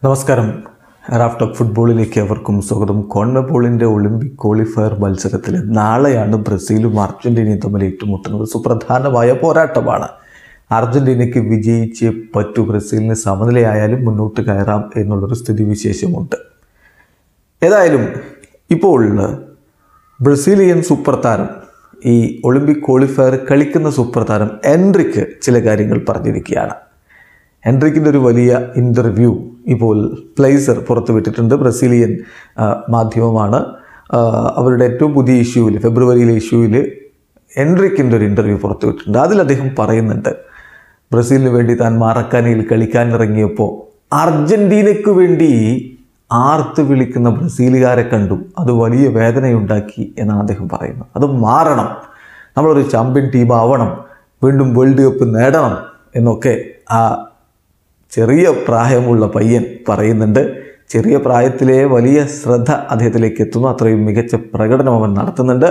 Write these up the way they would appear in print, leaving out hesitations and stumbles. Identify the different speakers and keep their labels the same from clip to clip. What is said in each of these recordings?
Speaker 1: നമസ്കാരം. റാഫ്റ്റോക്ക് ഫുട്ബോളിലേക്ക് അവർക്കും സ്വാഗതം. കോൺമെബോളിൻ്റെ ഒളിമ്പിക് ക്വാളിഫയർ മത്സരത്തിൽ നാളെയാണ് ബ്രസീലും അർജൻറ്റീനയും തമ്മിൽ ഏറ്റുമുട്ടുന്നത്. സുപ്രധാനമായ പോരാട്ടമാണ്. അർജൻറ്റീനയ്ക്ക് വിജയിച്ചേ പറ്റൂ, ബ്രസീലിന് സമനിലയായാലും മുന്നോട്ട് കയറാം എന്നുള്ളൊരു സ്ഥിതിവിശേഷമുണ്ട്. ഏതായാലും ഇപ്പോൾ ബ്രസീലിയൻ സൂപ്പർ താരം, ഈ ഒളിമ്പിക് ക്വാളിഫയർ കളിക്കുന്ന സൂപ്പർ താരം എൻട്രിക്ക് ചില കാര്യങ്ങൾ പറഞ്ഞിരിക്കുകയാണ്. എൻട്രിക്കിൻ്റെ ഒരു വലിയ ഇൻ്റർവ്യൂ ഇപ്പോൾ പ്ലേസർ പുറത്തുവിട്ടിട്ടുണ്ട്. ബ്രസീലിയൻ മാധ്യമമാണ്. അവരുടെ ഏറ്റവും പുതിയ ഇഷ്യൂവിൽ, ഫെബ്രുവരിയിലെ ഇഷ്യൂവിൽ എൻട്രിക്കിൻ്റെ ഒരു ഇൻ്റർവ്യൂ പുറത്തുവിട്ടിട്ടുണ്ട്. അതിൽ അദ്ദേഹം പറയുന്നുണ്ട്, ബ്രസീലിന് വേണ്ടി താൻ മാറക്കാനയിൽ കളിക്കാനിറങ്ങിയപ്പോൾ അർജൻറ്റീനയ്ക്ക് വേണ്ടി ആർത്ത് വിളിക്കുന്ന ബ്രസീലുകാരെ കണ്ടു. അത് വലിയ വേദനയുണ്ടാക്കി എന്നാണ് അദ്ദേഹം പറയുന്നത്. അത് മാറണം, നമ്മളൊരു ചാമ്പ്യൻ ടീം ആവണം, വീണ്ടും വേൾഡ് കപ്പ് നേടണം എന്നൊക്കെ ആ ചെറിയ പ്രായമുള്ള പയ്യൻ പറയുന്നുണ്ട്. ചെറിയ പ്രായത്തിലെ വലിയ ശ്രദ്ധ അദ്ദേഹത്തിലേക്ക് എത്തുന്നു. അത്രയും മികച്ച പ്രകടനം അവൻ നടത്തുന്നുണ്ട്.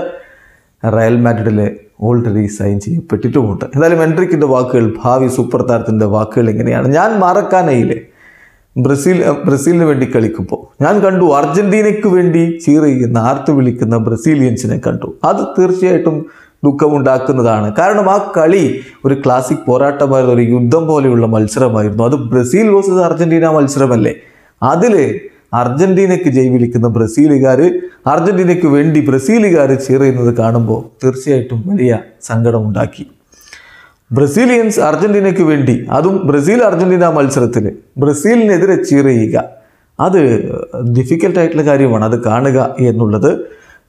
Speaker 1: റയൽ മാഡ്രിഡിൽ ഓൾറെഡി സൈൻ ചെയ്യപ്പെട്ടിട്ടുമുണ്ട്. എന്തായാലും എൻട്രിക്കിൻ്റെ വാക്കുകൾ, ഭാവി സൂപ്പർ താരത്തിൻ്റെ വാക്കുകൾ എങ്ങനെയാണ്? ഞാൻ മാറക്കാനയിൽ ബ്രസീലിന് വേണ്ടി കളിക്കുമ്പോൾ ഞാൻ കണ്ടു അർജൻറ്റീനയ്ക്ക് വേണ്ടി ചീറിയുന്ന, ആർത്ത് വിളിക്കുന്ന ബ്രസീലിയൻസിനെ കണ്ടു. അത് തീർച്ചയായിട്ടും ദുഃഖമുണ്ടാക്കുന്നതാണ്. കാരണം ആ കളി ഒരു ക്ലാസിക് പോരാട്ടമായിരുന്നു, ഒരു യുദ്ധം പോലെയുള്ള മത്സരമായിരുന്നു. അത് ബ്രസീൽ വേഴ്സസ് അർജൻറ്റീന മത്സരമല്ലേ? അതിൽ അർജൻറ്റീനയ്ക്ക് ജയ് വിളിക്കുന്ന ബ്രസീലുകാർ, അർജൻറ്റീനയ്ക്ക് വേണ്ടി ബ്രസീലുകാർ ചീറിയുന്നത് കാണുമ്പോൾ തീർച്ചയായിട്ടും വലിയ സങ്കടമുണ്ടാക്കി. ബ്രസീലിയൻസ് അർജൻറ്റീനയ്ക്ക് വേണ്ടി, അതും ബ്രസീൽ അർജൻറ്റീന മത്സരത്തിൽ ബ്രസീലിനെതിരെ ചീറിയുക, അത് ഡിഫിക്കൽട്ടായിട്ടുള്ള കാര്യമാണ്. അത് കാണുക എന്നുള്ളത്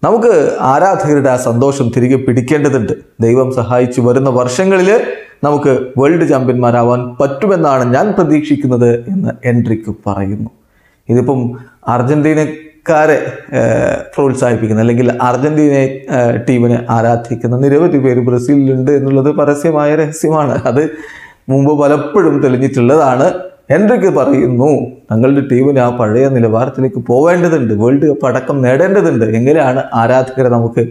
Speaker 1: നമുക്ക് ആരാധകരുടെ ആ സന്തോഷം തിരികെ പിടിക്കേണ്ടതുണ്ട്. ദൈവം സഹായിച്ചു വരുന്ന വർഷങ്ങളിൽ നമുക്ക് വേൾഡ് ചാമ്പ്യന്മാരാവാൻ പറ്റുമെന്നാണ് ഞാൻ പ്രതീക്ഷിക്കുന്നത് എന്ന് എൻട്രിക്ക് പറയുന്നു. ഇതിപ്പം അർജൻറ്റീനക്കാരെ പ്രോത്സാഹിപ്പിക്കുന്ന, അല്ലെങ്കിൽ അർജൻറ്റീന ടീമിനെ ആരാധിക്കുന്ന നിരവധി പേര് ബ്രസീലിലുണ്ട് എന്നുള്ളത് പരസ്യമായ രഹസ്യമാണ്. അത് മുമ്പ് പലപ്പോഴും തെളിഞ്ഞിട്ടുള്ളതാണ്. എൻട്രിക്ക് പറയുന്നു, തങ്ങളുടെ ടീമിന് ആ പഴയ നിലവാരത്തിലേക്ക് പോവേണ്ടതുണ്ട്, വേൾഡ് കപ്പ് അടക്കം നേടേണ്ടതുണ്ട്. എങ്ങനെയാണ് ആരാധകരെ നമുക്ക്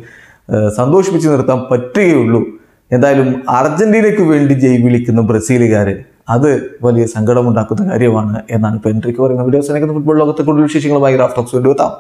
Speaker 1: സന്തോഷിപ്പിച്ച് നിർത്താൻ പറ്റുകയുള്ളൂ? എന്തായാലും അർജൻറ്റീനയ്ക്ക് വേണ്ടി ജയ് വിളിക്കുന്ന ബ്രസീലുകാർ, അത് വലിയ സങ്കടമുണ്ടാക്കുന്ന കാര്യമാണ് എന്നാണ് ഇപ്പോൾ എൻട്രിക്ക് പറയുന്നത്. വീഡിയോസ് ഫുട്ബോൾ ലോകത്തെ കൂടുതൽ വിശേഷങ്ങളുമായി റാഫ്റ്റോക്സ് കൊണ്ടുവെത്താം.